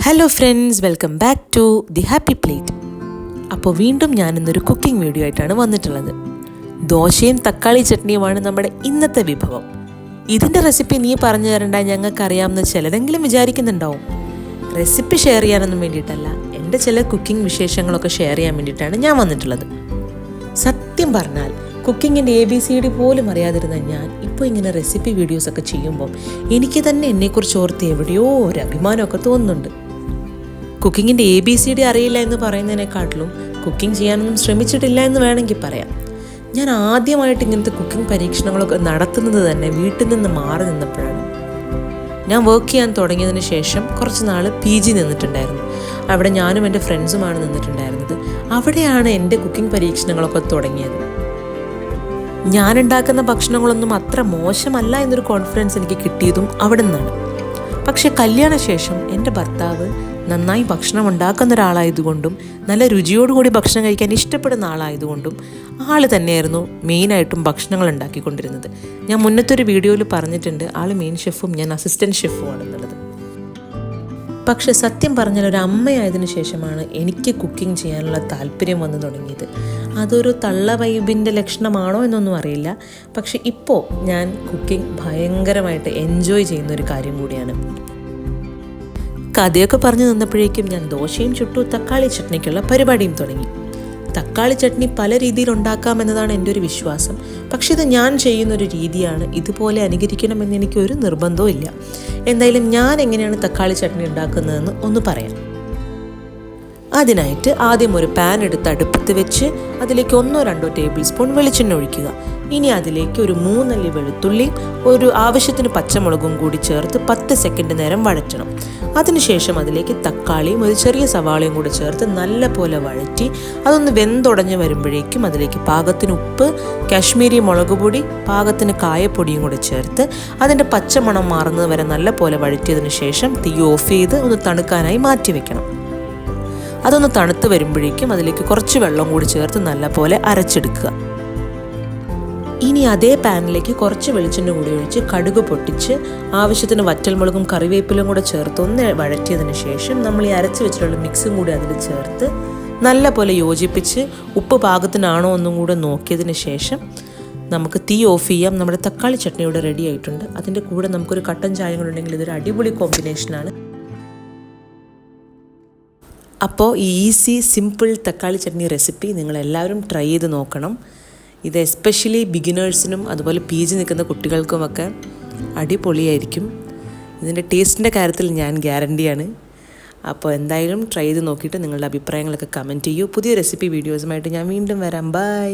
Hello friends, welcome back to the happy plate. അപ്പോൾ വീണ്ടും ഞാനിന്നൊരു cooking video ആയിട്ടാണ് വന്നിട്ടുള്ളത്. ദോശയും തക്കാളി ചട്നിയുമാണ് നമ്മുടെ ഇന്നത്തെ വിഭവം. ഇതിൻ്റെ റെസിപ്പി നീ പറഞ്ഞു തരണ്ട, ഞങ്ങൾക്കറിയാമെന്ന് ചിലരെങ്കിലും വിചാരിക്കുന്നുണ്ടാവും. റെസിപ്പി ഷെയർ ചെയ്യാനൊന്നും വേണ്ടിയിട്ടല്ല, എൻ്റെ ചില കുക്കിംഗ് വിശേഷങ്ങളൊക്കെ ഷെയർ ചെയ്യാൻ വേണ്ടിയിട്ടാണ് ഞാൻ വന്നിട്ടുള്ളത്. സത്യം പറഞ്ഞാൽ കുക്കിങ്ങിൻ്റെ ABCD പോലും അറിയാതിരുന്ന ഞാൻ ഇപ്പോൾ ഇങ്ങനെ റെസിപ്പി വീഡിയോസൊക്കെ ചെയ്യുമ്പം എനിക്ക് തന്നെ എന്നെക്കുറിച്ച് ഓർത്ത് എവിടെയോ ഒരു അഭിമാനമൊക്കെ തോന്നുന്നുണ്ട്. കുക്കിങ്ങിൻ്റെ ABCD അറിയില്ല എന്ന് പറയുന്നതിനെക്കാട്ടിലും കുക്കിംഗ് ചെയ്യാനൊന്നും ശ്രമിച്ചിട്ടില്ല എന്ന് വേണമെങ്കിൽ പറയാം. ഞാൻ ആദ്യമായിട്ട് ഇങ്ങനത്തെ കുക്കിംഗ് പരീക്ഷണങ്ങളൊക്കെ നടത്തുന്നത് തന്നെ വീട്ടിൽ നിന്ന് മാറി നിന്നപ്പോഴാണ്. ഞാൻ വർക്ക് ചെയ്യാൻ തുടങ്ങിയതിന് ശേഷം കുറച്ച് നാൾ PG നിന്നിട്ടുണ്ടായിരുന്നു. അവിടെ ഞാനും എൻ്റെ ഫ്രണ്ട്സുമാണ് നിന്നിട്ടുണ്ടായിരുന്നത്. അവിടെയാണ് എൻ്റെ കുക്കിംഗ് പരീക്ഷണങ്ങളൊക്കെ തുടങ്ങിയത്. ഞാനുണ്ടാക്കുന്ന ഭക്ഷണങ്ങളൊന്നും അത്ര മോശമല്ല എന്നൊരു കോൺഫിഡൻസ് എനിക്ക് കിട്ടിയതും അവിടെ നിന്നാണ്. പക്ഷെ കല്യാണശേഷം എൻ്റെ ഭർത്താവ് നന്നായി ഭക്ഷണം ഉണ്ടാക്കുന്ന ഒരാളായതുകൊണ്ടും നല്ല രുചിയോടുകൂടി ഭക്ഷണം കഴിക്കാൻ ഇഷ്ടപ്പെടുന്ന ആളായതുകൊണ്ടും ആൾ തന്നെയായിരുന്നു മെയിനായിട്ടും ഭക്ഷണങ്ങൾ ഉണ്ടാക്കിക്കൊണ്ടിരുന്നത്. ഞാൻ മുന്നത്തൊരു വീഡിയോയിൽ പറഞ്ഞിട്ടുണ്ട്, ആൾ മെയിൻ ഷെഫും ഞാൻ അസിസ്റ്റൻറ്റ് ഷെഫുമാണെന്നുള്ളത്. പക്ഷെ സത്യം പറഞ്ഞാൽ ഒരു അമ്മയായതിനു ശേഷമാണ് എനിക്ക് കുക്കിംഗ് ചെയ്യാനുള്ള താല്പര്യം വന്നു തുടങ്ങിയത്. അതൊരു തള്ള വൈബിൻ്റെ ലക്ഷണമാണോ എന്നൊന്നും അറിയില്ല. പക്ഷെ ഇപ്പോൾ ഞാൻ കുക്കിംഗ് ഭയങ്കരമായിട്ട് എൻജോയ് ചെയ്യുന്ന ഒരു കാര്യം കൂടിയാണ്. കഥയൊക്കെ പറഞ്ഞു തന്നപ്പോഴേക്കും ഞാൻ ദോശയും ചുട്ടു, തക്കാളി ചട്നിക്കുള്ള പരിപാടിയും തുടങ്ങി. തക്കാളി ചട്നി പല രീതിയിൽ ഉണ്ടാക്കാമെന്നതാണ് എൻ്റെ ഒരു വിശ്വാസം. പക്ഷെ ഇത് ഞാൻ ചെയ്യുന്നൊരു രീതിയാണ്, ഇതുപോലെ അനുകരിക്കണമെന്ന് എനിക്കൊരു നിർബന്ധവും ഇല്ല. എന്തായാലും ഞാൻ എങ്ങനെയാണ് തക്കാളി ചട്നി ഉണ്ടാക്കുന്നതെന്ന് ഒന്ന് പറയാം. അതിനായിട്ട് ആദ്യം ഒരു പാൻ എടുത്ത് അടുപ്പത്ത് വെച്ച് അതിലേക്ക് 1-2 ടേബിൾ സ്പൂൺ വെളിച്ചെണ്ണ ഒഴിക്കുക. ഇനി അതിലേക്ക് ഒരു 3 അല്ലി വെളുത്തുള്ളി, ഒരു ആവശ്യത്തിന് പച്ചമുളകും കൂടി ചേർത്ത് 10 സെക്കൻഡ് നേരം വഴറ്റണം. അതിനുശേഷം അതിലേക്ക് തക്കാളിയും ഒരു ചെറിയ സവാളയും കൂടി ചേർത്ത് നല്ല പോലെ വഴറ്റി അതൊന്ന് വെന്തുടഞ്ഞ് വരുമ്പോഴേക്കും അതിലേക്ക് പാകത്തിന് ഉപ്പ്, കാശ്മീരി മുളക് പൊടി, പാകത്തിന് കായപ്പൊടിയും കൂടി ചേർത്ത് അതിൻ്റെ പച്ചമണം മാറുന്നത് വരെ നല്ല പോലെ വഴറ്റിയതിന് ശേഷം തീ ഓഫ് ചെയ്ത് ഒന്ന് തണുക്കാനായി മാറ്റി വെക്കണം. അതൊന്ന് തണുത്ത് വരുമ്പോഴേക്കും അതിലേക്ക് കുറച്ച് വെള്ളം കൂടി ചേർത്ത് നല്ല പോലെ അരച്ചെടുക്കുക. ഇനി അതേ പാനിലേക്ക് കുറച്ച് വെളിച്ചെണ്ണ കൂടി ഒഴിച്ച് കടുക് പൊട്ടിച്ച് ആവശ്യത്തിന് വറ്റൽമുളകും കറിവേപ്പിലും കൂടെ ചേർത്ത് ഒന്ന് വഴറ്റിയതിന് ശേഷം നമ്മൾ ഈ അരച്ച് വെച്ചിട്ടുള്ള മിക്സും കൂടി അതിൽ ചേർത്ത് നല്ല പോലെ യോജിപ്പിച്ച് ഉപ്പ് പാകത്തിനാണോ ഒന്നും കൂടെ നോക്കിയതിന് ശേഷം നമുക്ക് തീ ഓഫ് ചെയ്യാം. നമ്മുടെ തക്കാളി ചട്നി ഇവിടെ റെഡി ആയിട്ടുണ്ട്. അതിൻ്റെ കൂടെ നമുക്കൊരു കട്ടൻ ചായ കൂടെ ഉണ്ടെങ്കിൽ ഇതൊരു അടിപൊളി കോമ്പിനേഷനാണ്. അപ്പോൾ ഈ ഈസി സിമ്പിൾ തക്കാളി ചട്നി റെസിപ്പി നിങ്ങളെല്ലാവരും ട്രൈ ചെയ്ത് നോക്കണം. ഇത് എസ്പെഷ്യലി ബിഗിനേഴ്സിനും അതുപോലെ PG നിൽക്കുന്ന കുട്ടികൾക്കുമൊക്കെ അടിപൊളിയായിരിക്കും. ഇതിൻ്റെ ടേസ്റ്റിൻ്റെ കാര്യത്തിൽ ഞാൻ ഗ്യാരണ്ടിയാണ്. അപ്പോൾ എന്തായാലും ട്രൈ ചെയ്ത് നോക്കിയിട്ട് നിങ്ങളുടെ അഭിപ്രായങ്ങളൊക്കെ കമൻറ്റ് ചെയ്യൂ. പുതിയ റെസിപ്പി വീഡിയോസുമായിട്ട് ഞാൻ വീണ്ടും വരാം. ബൈ.